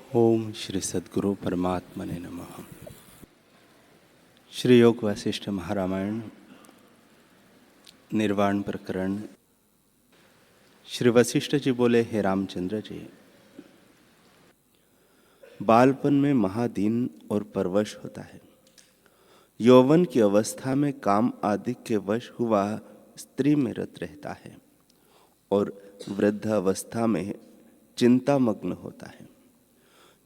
ओम श्री सद्गुरु परमात्मने नमः। श्री योग वशिष्ठ महारामायण निर्वाण प्रकरण। श्री वशिष्ठ जी बोले, हे रामचंद्र जी, बालपन में महादीन और परवश होता है। यौवन की अवस्था में काम आदि के वश हुआ स्त्री में रत रहता है और वृद्ध अवस्था में चिंतामग्न होता है।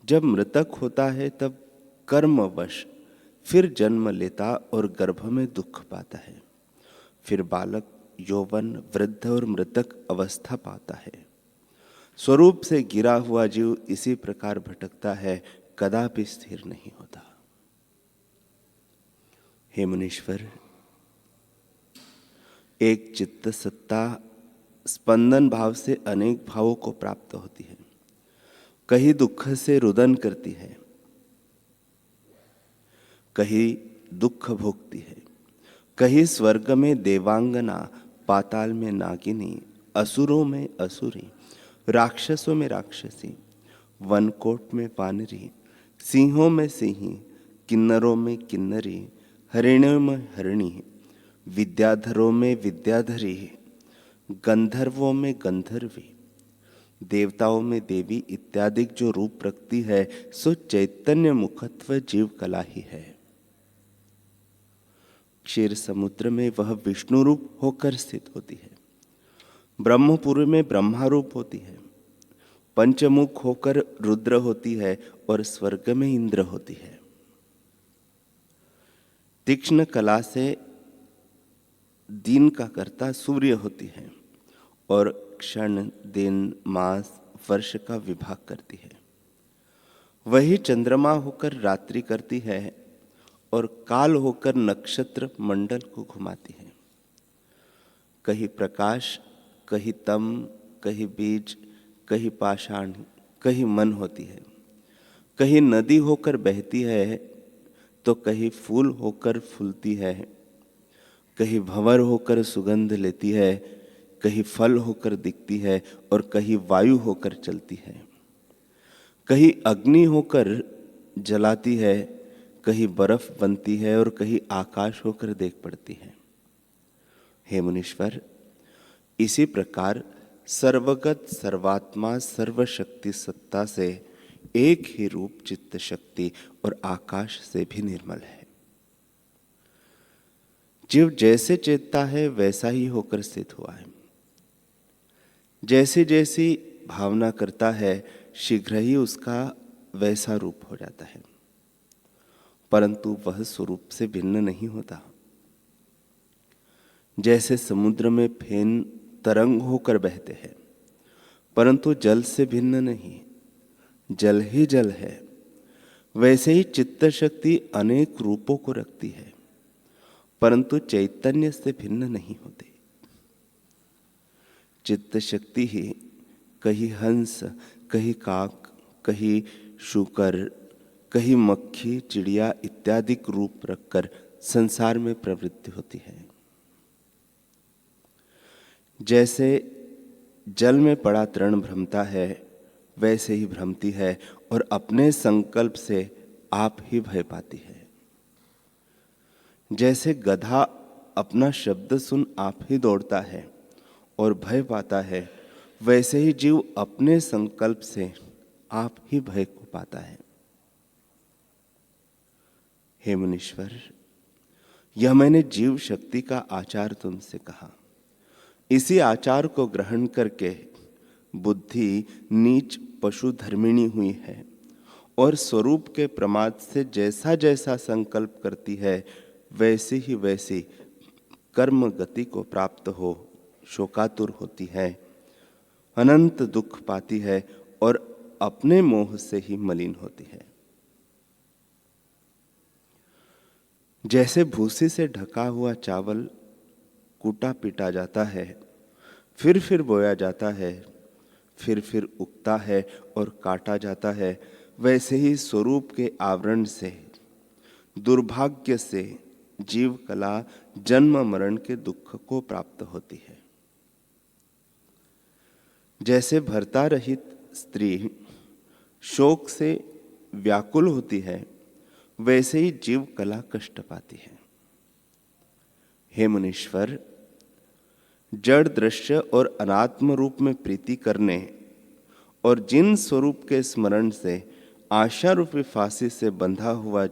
जब मृतक होता है तब कर्मवश फिर जन्म लेता और गर्भ में दुख पाता है। फिर बालक, यौवन, वृद्ध और मृतक अवस्था पाता है। स्वरूप से गिरा हुआ जीव इसी प्रकार भटकता है, कदापि स्थिर नहीं होता। हे मुनीश्वर, एक चित्त सत्ता स्पंदन भाव से अनेक भावों को प्राप्त होती है। कहीं दुख से रुदन करती है, कहीं दुख भोगती है, कहीं स्वर्ग में देवांगना, पाताल में नागिनी, असुरों में असुरी, राक्षसों में राक्षसी, वनकोट में वानरी, सिंहों में सिंही, किन्नरों में किन्नरी, हरिणों में हरिणी, विद्याधरों में विद्याधरी, गंधर्वों में गंधर्वी, देवताओं में देवी इत्यादि जो रूप रखती है, सो चैतन्य मुखत्व जीव कला ही है। क्षीर समुद्र में वह विष्णु रूप होकर स्थित होती है। ब्रह्मपुरी में ब्रह्मा रूप होती है। पंचमुख होकर रुद्र होती है और स्वर्ग में इंद्र होती है। तीक्ष्ण कला से दिन का कर्ता सूर्य होती है और क्षण, दिन, मास, वर्ष का विभाग करती है। वही चंद्रमा होकर रात्रि करती है और काल होकर नक्षत्र मंडल को घुमाती है। कहीं प्रकाश, कहीं तम, कहीं बीज, कहीं पाषाण, कहीं मन होती है। कहीं नदी होकर बहती है तो कहीं फूल होकर फूलती है। कहीं भंवर होकर सुगंध लेती है, कहीं फल होकर दिखती है और कहीं वायु होकर चलती है। कहीं अग्नि होकर जलाती है, कहीं बर्फ बनती है और कहीं आकाश होकर देख पड़ती है। हे मुनीश्वर, इसी प्रकार सर्वगत सर्वात्मा सर्वशक्ति सत्ता से एक ही रूप चित्त शक्ति और आकाश से भी निर्मल है। जीव जैसे चेतता है वैसा ही होकर स्थित हुआ है। जैसी जैसी भावना करता है शीघ्र ही उसका वैसा रूप हो जाता है, परंतु वह स्वरूप से भिन्न नहीं होता। जैसे समुद्र में फेन तरंग होकर बहते हैं, परंतु जल से भिन्न नहीं, जल ही जल है, वैसे ही चित्त शक्ति अनेक रूपों को रखती है, परंतु चैतन्य से भिन्न नहीं होती। चित्त शक्ति ही कहीं हंस, कहीं काक, कहीं शूकर, कहीं मक्खी, चिड़िया इत्यादि रूप रखकर संसार में प्रवृत्ति होती है। जैसे जल में पड़ा तृण भ्रमता है, वैसे ही भ्रमती है और अपने संकल्प से आप ही भय पाती है। जैसे गधा अपना शब्द सुन आप ही दौड़ता है और भय पाता है, वैसे ही जीव अपने संकल्प से आप ही भय को पाता है। हे मुनीश्वर, यह मैंने जीव शक्ति का आचार तुमसे कहा। इसी आचार को ग्रहण करके बुद्धि नीच पशु धर्मिणी हुई है और स्वरूप के प्रमाद से जैसा जैसा संकल्प करती है वैसी ही वैसी कर्म गति को प्राप्त हो शोकातुर होती है, अनंत दुख पाती है और अपने मोह से ही मलिन होती है। जैसे भूसी से ढका हुआ चावल कूटा पीटा जाता है, फिर बोया जाता है, फिर उगता है और काटा जाता है, वैसे ही स्वरूप के आवरण से, दुर्भाग्य से जीव कला जन्म मरण के दुख को प्राप्त होती है। जैसे भर्ता रहित स्त्री शोक से व्याकुल होती है, वैसे ही जीव कला कष्ट पाती है। हे मुनीश्वर, जड़ दृश्य और अनात्म रूप में प्रीति करने और जिन स्वरूप के स्मरण से आशा रूपी फांसी से बंधा हुआ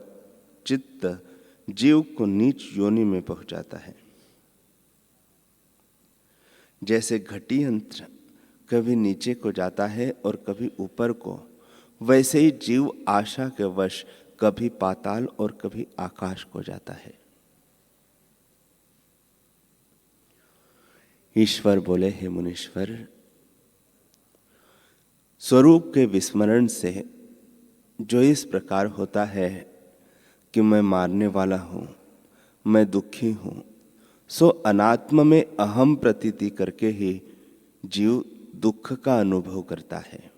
चित्त जीव को नीच योनि में पहुंचाता है। जैसे घटी यंत्र कभी नीचे को जाता है और कभी ऊपर को, वैसे ही जीव आशा के वश कभी पाताल और कभी आकाश को जाता है। ईश्वर बोले, हे मुनीश्वर, स्वरूप के विस्मरण से जो इस प्रकार होता है कि मैं मारने वाला हूं, मैं दुखी हूं, सो अनात्म में अहम प्रतीति करके ही जीव दुख का अनुभव करता है।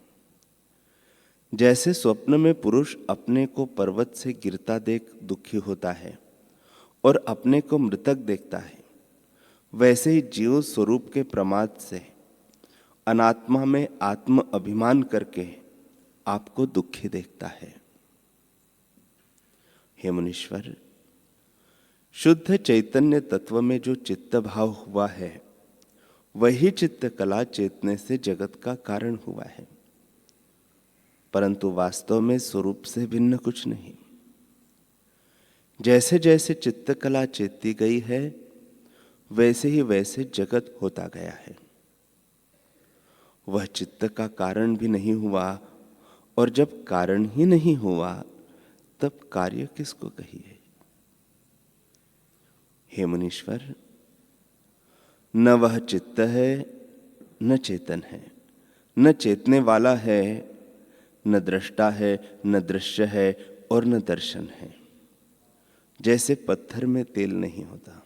जैसे स्वप्न में पुरुष अपने को पर्वत से गिरता देख दुखी होता है और अपने को मृतक देखता है, वैसे ही जीव स्वरूप के प्रमाद से अनात्मा में आत्म अभिमान करके आपको दुखी देखता है। हे मुनीश्वर, शुद्ध चैतन्य तत्व में जो चित्त भाव हुआ है, वही चित्त कला चेतने से जगत का कारण हुआ है, परंतु वास्तव में स्वरूप से भिन्न कुछ नहीं। जैसे जैसे चित्त कला चेतती गई है, वैसे ही वैसे जगत होता गया है। वह चित्त का कारण भी नहीं हुआ, और जब कारण ही नहीं हुआ तब कार्य किसको कहिए। हे मुनीश्वर, न वह चित्त है, न चेतन है, न चेतने वाला है, न दृष्टा है, न दृश्य है और न दर्शन है। जैसे पत्थर में तेल नहीं होता,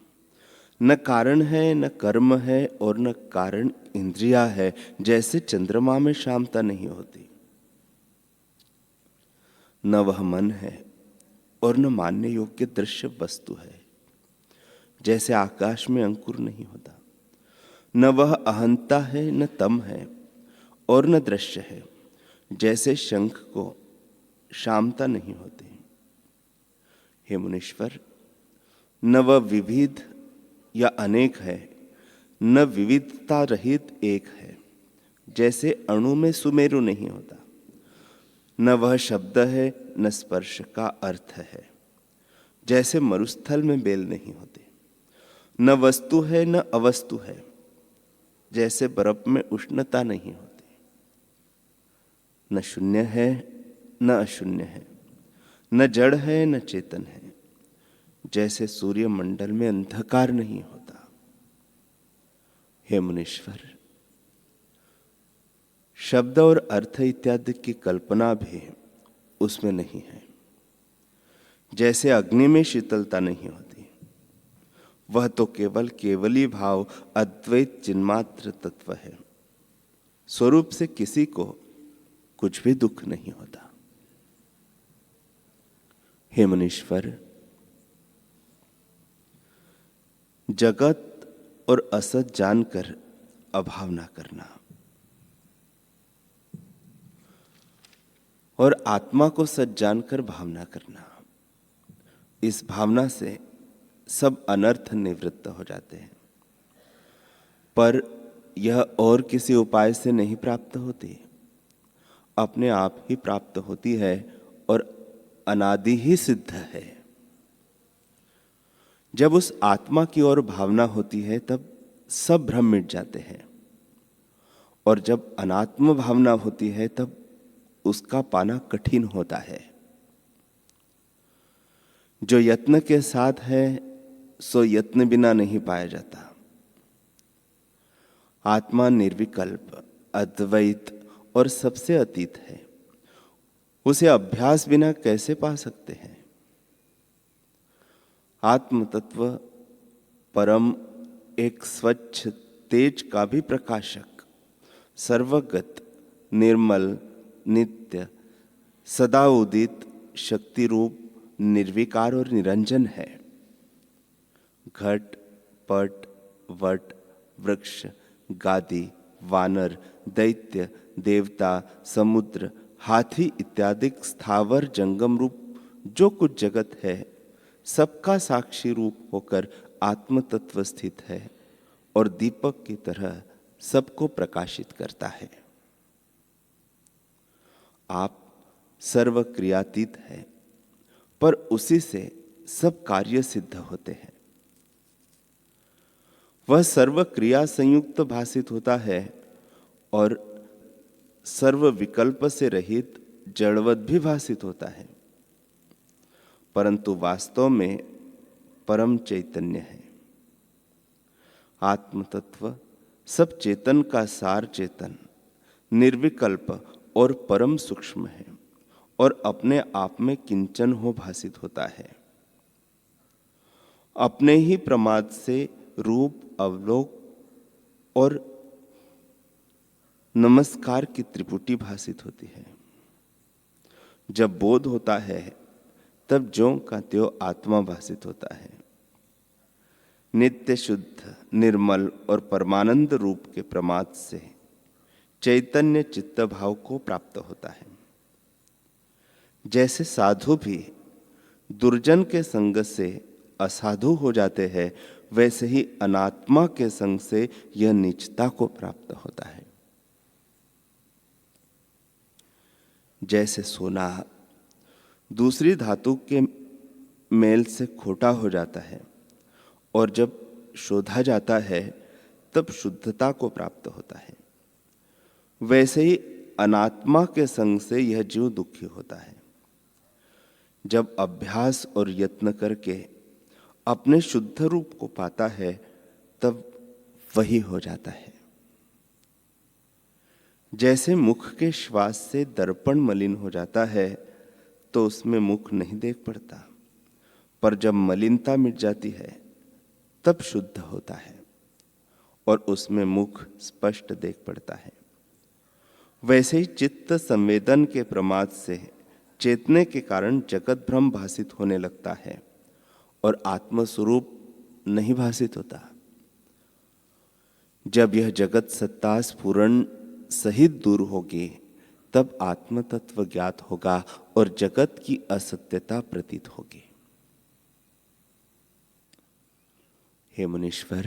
न कारण है, न कर्म है और न कारण इंद्रिया है। जैसे चंद्रमा में शामता नहीं होती, न वह मन है और न मानने योग्य दृश्य वस्तु है। जैसे आकाश में अंकुर नहीं होता, न वह अहंता है, न तम है और न दृश्य है। जैसे शंख को शामता नहीं होती। हे मुनीश्वर, न वह विविध या अनेक है, न विविधता रहित एक है। जैसे अणु में सुमेरु नहीं होता, न वह शब्द है, न स्पर्श का अर्थ है। जैसे मरुस्थल में बेल नहीं होती, न वस्तु है, न अवस्तु है। जैसे बर्फ में उष्णता नहीं होती, न शून्य है, न अशून्य है, न जड़ है, न चेतन है। जैसे सूर्य मंडल में अंधकार नहीं होता। हे मुनीश्वर, शब्द और अर्थ इत्यादि की कल्पना भी उसमें नहीं है। जैसे अग्नि में शीतलता नहीं होती, वह तो केवल केवली भाव अद्वैत चिन्मात्र तत्व है। स्वरूप से किसी को कुछ भी दुख नहीं होता। हे मुनीश्वर, जगत और असत जानकर अभाव ना करना और आत्मा को सच जानकर भावना करना, इस भावना से सब अनर्थ निवृत्त हो जाते हैं। पर यह और किसी उपाय से नहीं प्राप्त होती, अपने आप ही प्राप्त होती है और अनादि ही सिद्ध है। जब उस आत्मा की ओर भावना होती है तब सब भ्रम मिट जाते हैं, और जब अनात्म भावना होती है तब उसका पाना कठिन होता है। जो यत्न के साथ है सो यत्न बिना नहीं पाया जाता। आत्मा निर्विकल्प, अद्वैत और सबसे अतीत है। उसे अभ्यास बिना कैसे पा सकते हैं। आत्म तत्व परम एक स्वच्छ तेज का भी प्रकाशक, सर्वगत, निर्मल, नित्य, सदा उदित, शक्ति रूप, निर्विकार और निरंजन है। घट, पट, वट, वृक्ष, गादी, वानर, दैत्य, देवता, समुद्र, हाथी इत्यादि स्थावर जंगम रूप जो कुछ जगत है, सबका साक्षी रूप होकर आत्म तत्व स्थित है और दीपक की तरह सबको प्रकाशित करता है। आप सर्व क्रियातीत है, पर उसी से सब कार्य सिद्ध होते हैं। वह सर्व क्रिया संयुक्त भासित होता है और सर्व विकल्प से रहित जड़वत भी भासित होता है, परंतु वास्तव में परम चैतन्य है। आत्म तत्व सब चेतन का सार चेतन, निर्विकल्प और परम सूक्ष्म है और अपने आप में किंचन हो भासित होता है। अपने ही प्रमाद से रूप, अवलोक और नमस्कार की त्रिपुटी भासित होती है। जब बोध होता है तब ज्यों का त्यों आत्मा भासित होता है। नित्य शुद्ध, निर्मल और परमानंद रूप के प्रमाद से चैतन्य चित्त भाव को प्राप्त होता है। जैसे साधु भी दुर्जन के संग से असाधु हो जाते हैं, वैसे ही अनात्मा के संग से यह नीचता को प्राप्त होता है। जैसे सोना दूसरी धातु के मेल से खोटा हो जाता है और जब शोधा जाता है तब शुद्धता को प्राप्त होता है, वैसे ही अनात्मा के संग से यह जीव दुखी होता है। जब अभ्यास और यत्न करके अपने शुद्ध रूप को पाता है तब वही हो जाता है। जैसे मुख के श्वास से दर्पण मलिन हो जाता है तो उसमें मुख नहीं देख पड़ता, पर जब मलिनता मिट जाती है तब शुद्ध होता है और उसमें मुख स्पष्ट देख पड़ता है। वैसे ही चित्त संवेदन के प्रमाद से चेतने के कारण जगत भ्रम भासित होने लगता है और आत्मस्वरूप नहीं भासित होता। जब यह जगत सत्ता स्फुरण सहित दूर होगी तब आत्म तत्व ज्ञात होगा और जगत की असत्यता प्रतीत होगी। हे मुनीश्वर,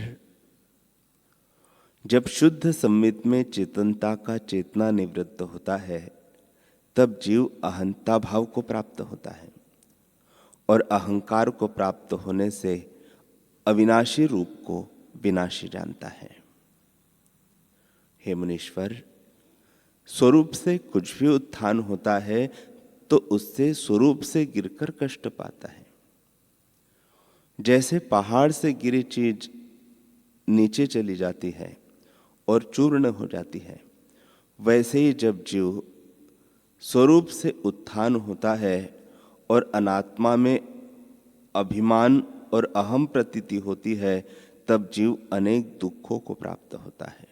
जब शुद्ध संवित में चेतनता का चेतना निवृत्त होता है तब जीव अहंता भाव को प्राप्त होता है और अहंकार को प्राप्त होने से अविनाशी रूप को विनाशी जानता है। हे मुनीश्वर, स्वरूप से कुछ भी उत्थान होता है तो उससे स्वरूप से गिरकर कष्ट पाता है। जैसे पहाड़ से गिरी चीज नीचे चली जाती है और चूर्ण हो जाती है, वैसे ही जब जीव स्वरूप से उत्थान होता है और अनात्मा में अभिमान और अहम प्रतीति होती है तब जीव अनेक दुखों को प्राप्त होता है।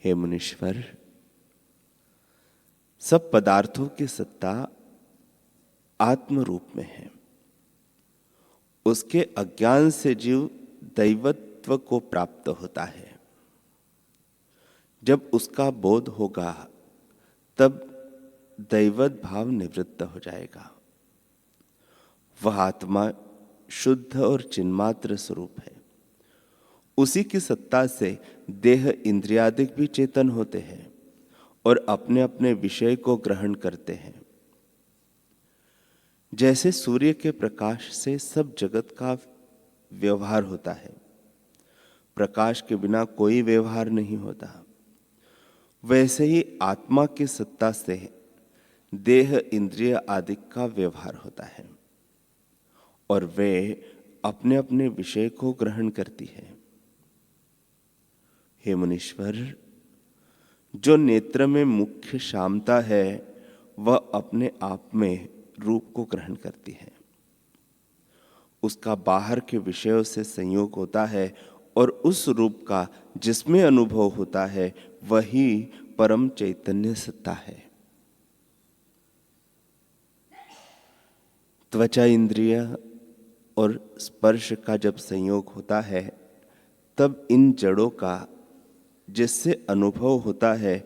हे मुनीश्वर, सब पदार्थों की सत्ता आत्म रूप में है। उसके अज्ञान से जीव दैवत्व को प्राप्त होता है। जब उसका बोध होगा तब दैवत भाव निवृत्त हो जाएगा। वह आत्मा शुद्ध और चिन्मात्र स्वरूप है। उसी की सत्ता से देह इंद्रियादिक भी चेतन होते हैं और अपने अपने विषय को ग्रहण करते हैं। जैसे सूर्य के प्रकाश से सब जगत का व्यवहार होता है, प्रकाश के बिना कोई व्यवहार नहीं होता, वैसे ही आत्मा की सत्ता से देह इंद्रिय आदि का व्यवहार होता है और वे अपने अपने विषय को ग्रहण करती है। हे मुनीश्वर, जो नेत्र में मुख्य शामता है वह अपने आप में रूप को ग्रहण करती है। उसका बाहर के विषयों से संयोग होता है और उस रूप का जिसमें अनुभव होता है वही परम चैतन्य सत्ता है। त्वचा इंद्रिय और स्पर्श का जब संयोग होता है तब इन जड़ों का जिससे अनुभव होता है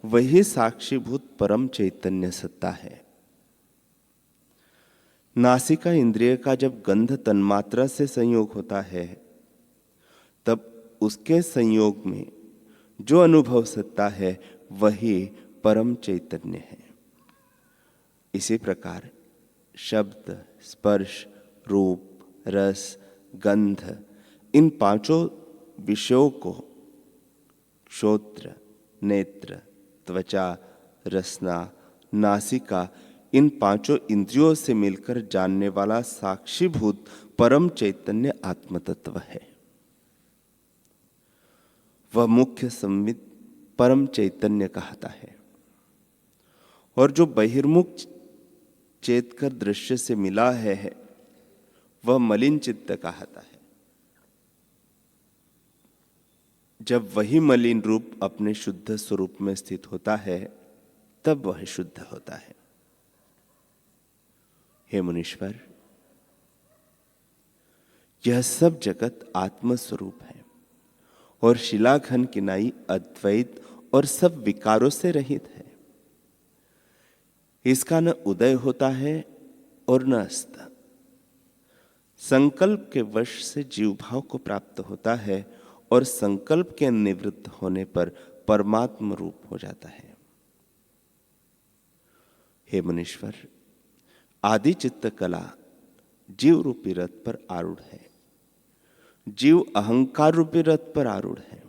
वही साक्षीभूत परम चैतन्य सत्ता है। नासिका इंद्रिय का जब गंध तन्मात्रा से संयोग होता है, तब उसके संयोग में जो अनुभव सत्ता है वही परम चैतन्य है। इसी प्रकार शब्द, स्पर्श, रूप, रस, गंध, इन पांचों विषयों को श्रोत्र, नेत्र, त्वचा, रसना, नासिका, इन पांचों इंद्रियों से मिलकर जानने वाला साक्षीभूत परम चैतन्य आत्म तत्व है। वह मुख्य संवित परम चैतन्य कहता है। और जो बहिर्मुख चेतकर दृश्य से मिला है वह मलिन चित्त कहता है। जब वही मलिन रूप अपने शुद्ध स्वरूप में स्थित होता है तब वह शुद्ध होता है। हे मुनीश्वर, यह सब जगत आत्म स्वरूप है और शिलाघन किनाई अद्वैत और सब विकारों से रहित है। इसका न उदय होता है और न अस्त। संकल्प के वश से जीव भाव को प्राप्त होता है और संकल्प के निवृत्त होने पर परमात्म रूप हो जाता है। हे मुनीश्वर, आदि चित्त कला जीव रूपी रथ पर आरूढ़ है। जीव अहंकार रूपी रथ पर आरूढ़ है।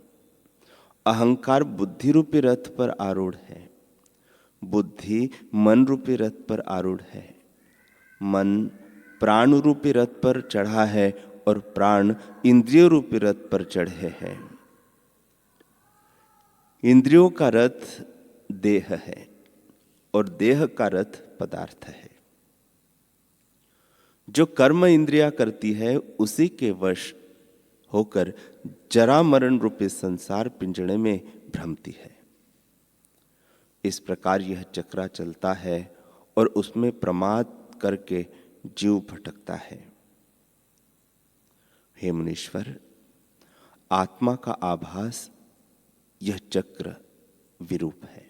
अहंकार बुद्धि रूपी रथ पर आरूढ़ है। बुद्धि मन रूपी रथ पर आरूढ़ है। मन प्राण रूपी रथ पर चढ़ा है और प्राण इंद्रिय रूपी रथ पर चढ़े हैं। इंद्रियों का रथ देह है और देह का रथ पदार्थ है। जो कर्म इंद्रिया करती है उसी के वश होकर जरा मरण रूपी संसार पिंजड़े में भ्रमती है। इस प्रकार यह चक्रा चलता है और उसमें प्रमाद करके जीव भटकता है। हे मुनीश्वर, आत्मा का आभास यह चक्र विरूप है।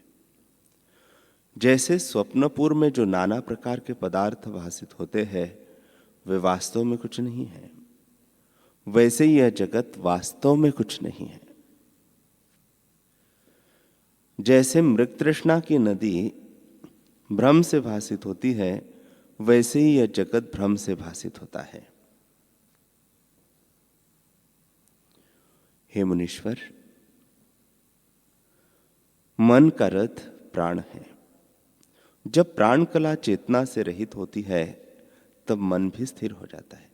जैसे स्वप्नपुर में जो नाना प्रकार के पदार्थ भासित होते हैं वे वास्तव में कुछ नहीं है, वैसे ही यह जगत वास्तव में कुछ नहीं है। जैसे मृग तृष्णा की नदी भ्रम से भासित होती है, वैसे ही यह जगत भ्रम से भासित होता है। हे मुनीश्वर, मन का रथ प्राण है। जब प्राण कला चेतना से रहित होती है तब मन भी स्थिर हो जाता है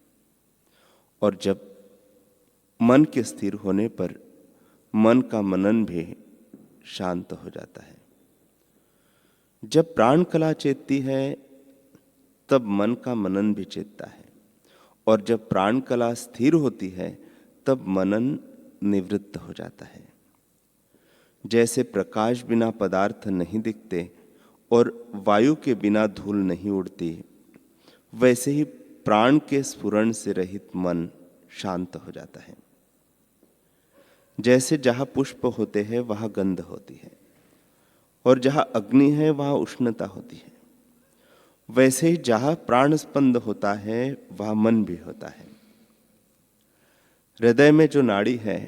और जब मन के स्थिर होने पर मन का मनन भी शांत हो जाता है। जब प्राण कला चेतती है तब मन का मनन भी चेतता है और जब प्राण कला स्थिर होती है तब मनन निवृत्त हो जाता है। जैसे प्रकाश बिना पदार्थ नहीं दिखते और वायु के बिना धूल नहीं उड़ती, वैसे ही प्राण के स्फुरण से रहित मन शांत हो जाता है। जैसे जहां पुष्प होते हैं वहां गंध होती है और जहां अग्नि है वहां उष्णता होती है, वैसे ही जहां प्राण स्पंद होता है वहां मन भी होता है। हृदय में जो नाड़ी है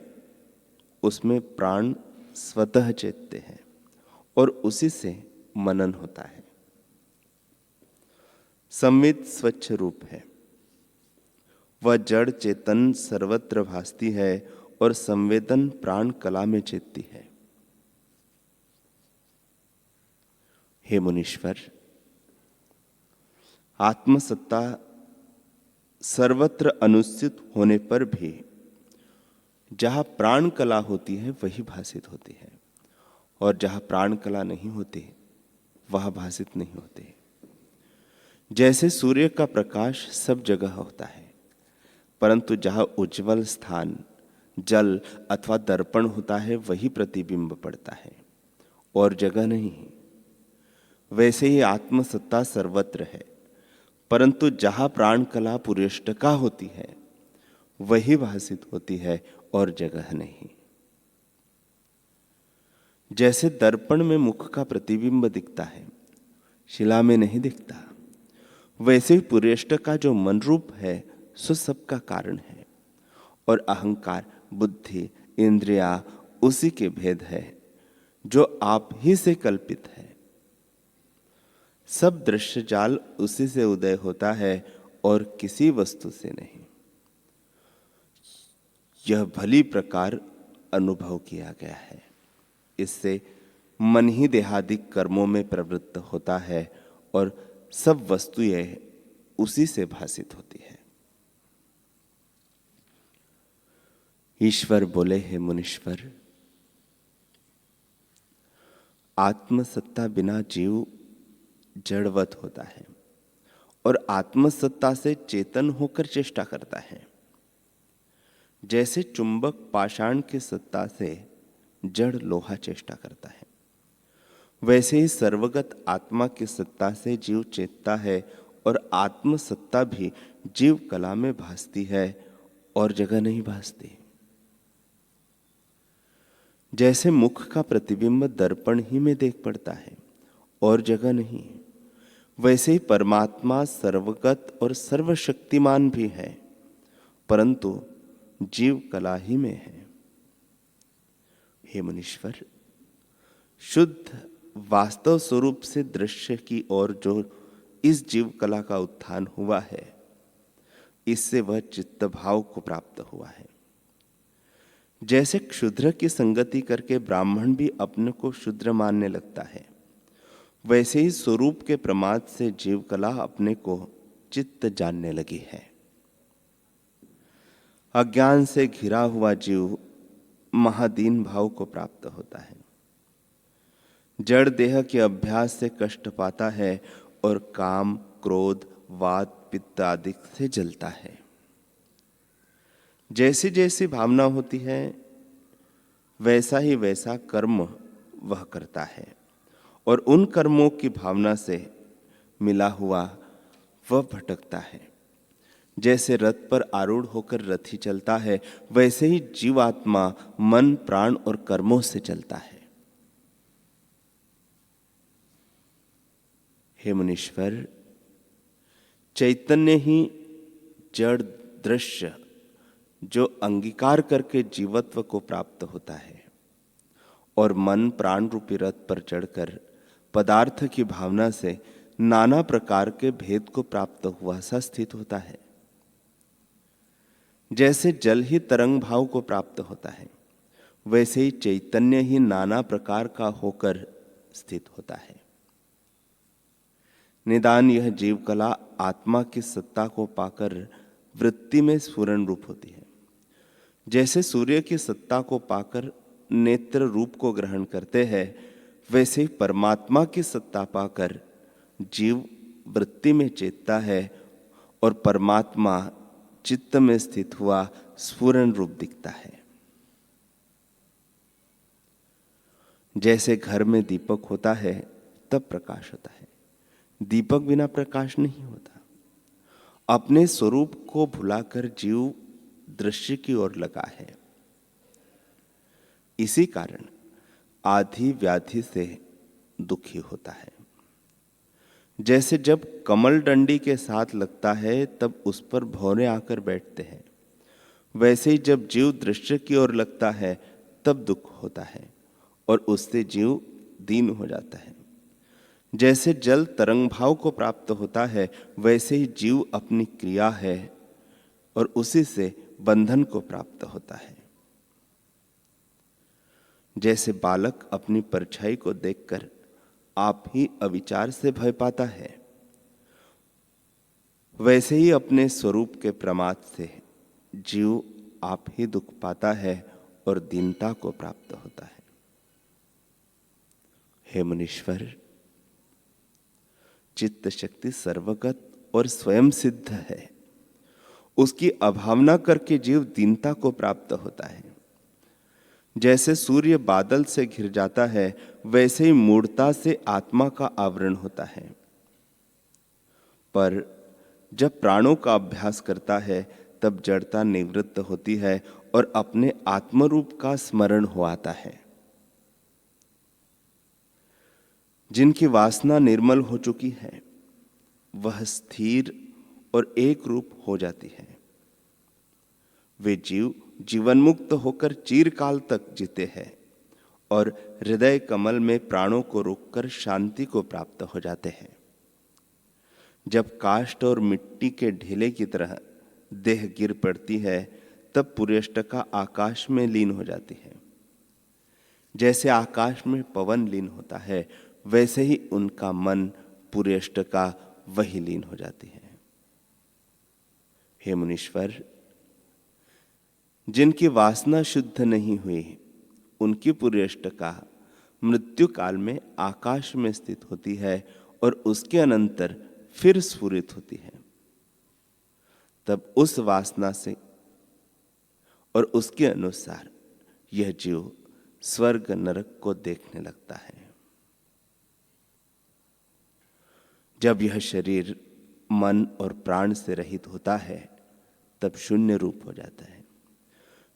उसमें प्राण स्वतः चेतते हैं और उसी से मनन होता है। संवित स्वच्छ रूप है, वह जड़ चेतन सर्वत्र भासती है और संवेदन प्राण कला में चेतती है। हे मुनीश्वर, आत्मसत्ता सर्वत्र अनुस्थित होने पर भी जहां प्राण कला होती है वही भासित होती है और जहां प्राण कला नहीं होती वह भासित नहीं होती। जैसे सूर्य का प्रकाश सब जगह होता है, परंतु जहां उज्जवल स्थान जल अथवा दर्पण होता है वही प्रतिबिंब पड़ता है और जगह नहीं। वैसे ही आत्मसत्ता सर्वत्र है, परंतु जहां प्राण कला पुरेष्टका होती है वही भासित होती है और जगह नहीं। जैसे दर्पण में मुख का प्रतिबिंब दिखता है, शिला में नहीं दिखता, वैसे ही पुरेष्ट का जो मन रूप है सो सबका कारण है, और अहंकार, बुद्धि, इंद्रिया उसी के भेद है जो आप ही से कल्पित है। सब दृश्य जाल उसी से उदय होता है और किसी वस्तु से नहीं। यह भली प्रकार अनुभव किया गया है। इससे मन ही देहादिक कर्मों में प्रवृत्त होता है और सब वस्तुएं उसी से भासित होती है। ईश्वर बोले, हे मुनीश्वर, आत्मसत्ता बिना जीव जड़वत होता है और आत्मसत्ता से चेतन होकर चेष्टा करता है। जैसे चुंबक पाषाण की सत्ता से जड़ लोहा चेष्टा करता है, वैसे ही सर्वगत आत्मा की सत्ता से जीव चेतता है और आत्मसत्ता भी जीव कला में भासती है और जगह नहीं भासती। जैसे मुख का प्रतिबिंब दर्पण ही में देख पड़ता है और जगह नहीं, वैसे ही परमात्मा सर्वगत और सर्वशक्तिमान भी है, परंतु जीव कला ही में है। हे मुनीश्वर, शुद्ध वास्तव स्वरूप से दृश्य की ओर जो इस जीव कला का उत्थान हुआ है, इससे वह चित्त भाव को प्राप्त हुआ है। जैसे क्षुद्र की संगति करके ब्राह्मण भी अपने को शूद्र मानने लगता है, वैसे ही स्वरूप के प्रमाद से जीव कला अपने को चित्त जानने लगी है। अज्ञान से घिरा हुआ जीव महादीन भाव को प्राप्त होता है। जड़ देह के अभ्यास से कष्ट पाता है और काम, क्रोध, वात, पित्त आदि से जलता है। जैसी जैसी भावना होती है वैसा ही वैसा कर्म वह करता है और उन कर्मों की भावना से मिला हुआ वह भटकता है। जैसे रथ पर आरूढ़ होकर रथी चलता है, वैसे ही जीवात्मा मन, प्राण और कर्मों से चलता है। हे मुनीश्वर, चैतन्य ही जड़ दृश्य जो अंगीकार करके जीवत्व को प्राप्त होता है और मन प्राण रूपी रथ पर चढ़कर पदार्थ की भावना से नाना प्रकार के भेद को प्राप्त हुआ सा स्थित होता है। जैसे जल ही तरंग भाव को प्राप्त होता है, वैसे ही चैतन्य ही नाना प्रकार का होकर स्थित होता है। निदान यह जीव कला आत्मा की सत्ता को पाकर वृत्ति में स्फुरण रूप होती है। जैसे सूर्य की सत्ता को पाकर नेत्र रूप को ग्रहण करते हैं, वैसे ही परमात्मा की सत्ता पाकर जीव वृत्ति में चेतता है और परमात्मा चित्त में स्थित हुआ स्फुरण रूप दिखता है। जैसे घर में दीपक होता है तब प्रकाश होता है, दीपक बिना प्रकाश नहीं होता। अपने स्वरूप को भुलाकर जीव दृश्य की ओर लगा है। इसी कारण आधि व्याधि से दुखी होता है। जैसे जब कमल डंडी के साथ लगता है तब उस पर भौरे आकर बैठते हैं, वैसे ही जब जीव दृश्य की ओर लगता है तब दुख होता है और उससे जीव दीन हो जाता है। जैसे जल तरंग भाव को प्राप्त होता है, वैसे ही जीव अपनी क्रिया है और उसी से बंधन को प्राप्त होता है। जैसे बालक अपनी परछाई को देखकर आप ही अविचार से भय पाता है, वैसे ही अपने स्वरूप के प्रमाद से जीव आप ही दुख पाता है और दीनता को प्राप्त होता है। हे मुनीश्वर, चित्त शक्ति सर्वगत और स्वयं सिद्ध है। उसकी अभावना करके जीव दीनता को प्राप्त होता है। जैसे सूर्य बादल से घिर जाता है, वैसे ही मूढ़ता से आत्मा का आवरण होता है। पर जब प्राणों का अभ्यास करता है तब जड़ता निवृत्त होती है और अपने आत्मरूप का स्मरण हो आता है। जिनकी वासना निर्मल हो चुकी है वह स्थिर और एक रूप हो जाती है। वे जीव जीवन मुक्त होकर चिरकाल तक जीते हैं और हृदय कमल में प्राणों को रोककर शांति को प्राप्त हो जाते हैं। जब काष्ठ और मिट्टी के ढेले की तरह देह गिर पड़ती है तब पुर्यष्टका आकाश में लीन हो जाती है। जैसे आकाश में पवन लीन होता है वैसे ही उनका मन पुर्यष्टका वही लीन हो जाती है। हे मुनीश्वर, जिनकी वासना शुद्ध नहीं हुई उनकी पुर्यष्टका मृत्यु काल में आकाश में स्थित होती है और उसके अनंतर फिर स्फुरित होती है। तब उस वासना से और उसके अनुसार यह जीव स्वर्ग नरक को देखने लगता है। जब यह शरीर मन और प्राण से रहित होता है तब शून्य रूप हो जाता है।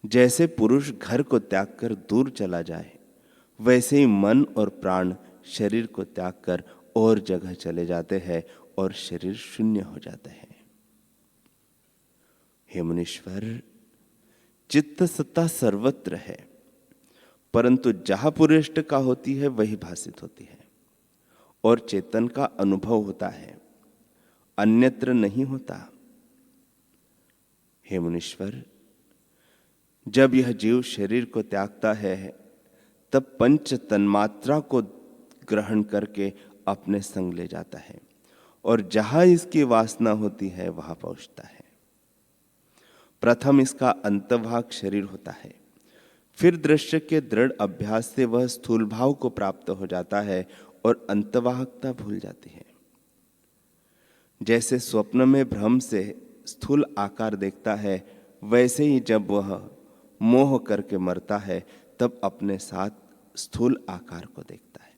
जैसे पुरुष घर को त्याग कर दूर चला जाए वैसे ही मन और प्राण शरीर को त्याग कर और जगह चले जाते हैं और शरीर शून्य हो जाता है। हे मुनीश्वर, चित्त सत्ता सर्वत्र है, परंतु जहां पुर्यष्टका होती है वही भासित होती है और चेतन का अनुभव होता है, अन्यत्र नहीं होता। हे मुनीश्वर, जब यह जीव शरीर को त्यागता है तब पंच तन्मात्रा को ग्रहण करके अपने संग ले जाता है और जहां इसकी वासना होती है वहां पहुंचता है। प्रथम इसका अंतभाग शरीर होता है, फिर दृश्य के दृढ़ अभ्यास से वह स्थूल भाव को प्राप्त हो जाता है और अंतवाहकता भूल जाती है। जैसे स्वप्न में भ्रम से स्थूल आकार देखता है वैसे ही जब वह मोह करके मरता है तब अपने साथ स्थूल आकार को देखता है।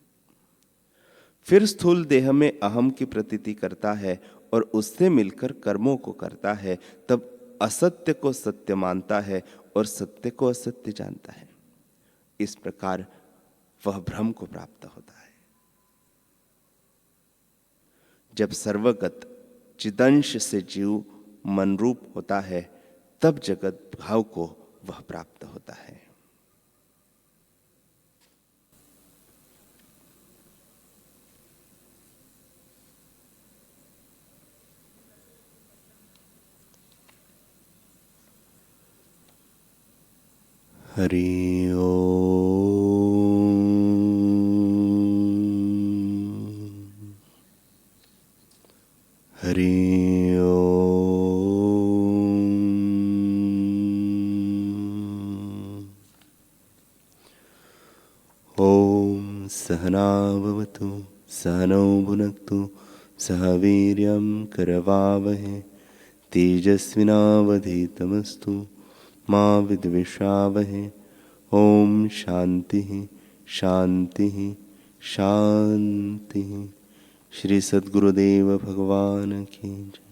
फिर स्थूल देह में अहम की प्रतीति करता है और उससे मिलकर कर्मों को करता है। तब असत्य को सत्य मानता है और सत्य को असत्य जानता है। इस प्रकार वह भ्रम को प्राप्त होता है। जब सर्वगत चिदंश से जीव मनरूप होता है तब जगत भाव को वह प्राप्त होता है। हरि ओम। हरि ओम। ओम सहना भवतु सहनौ भुनक्तु सह वीर्यं करवावहै तेजस्विनावधीतमस्तु मा विद्विषावहै। ओम शांति शांति शांति। श्री सद्गुरुदेव भगवान की जय।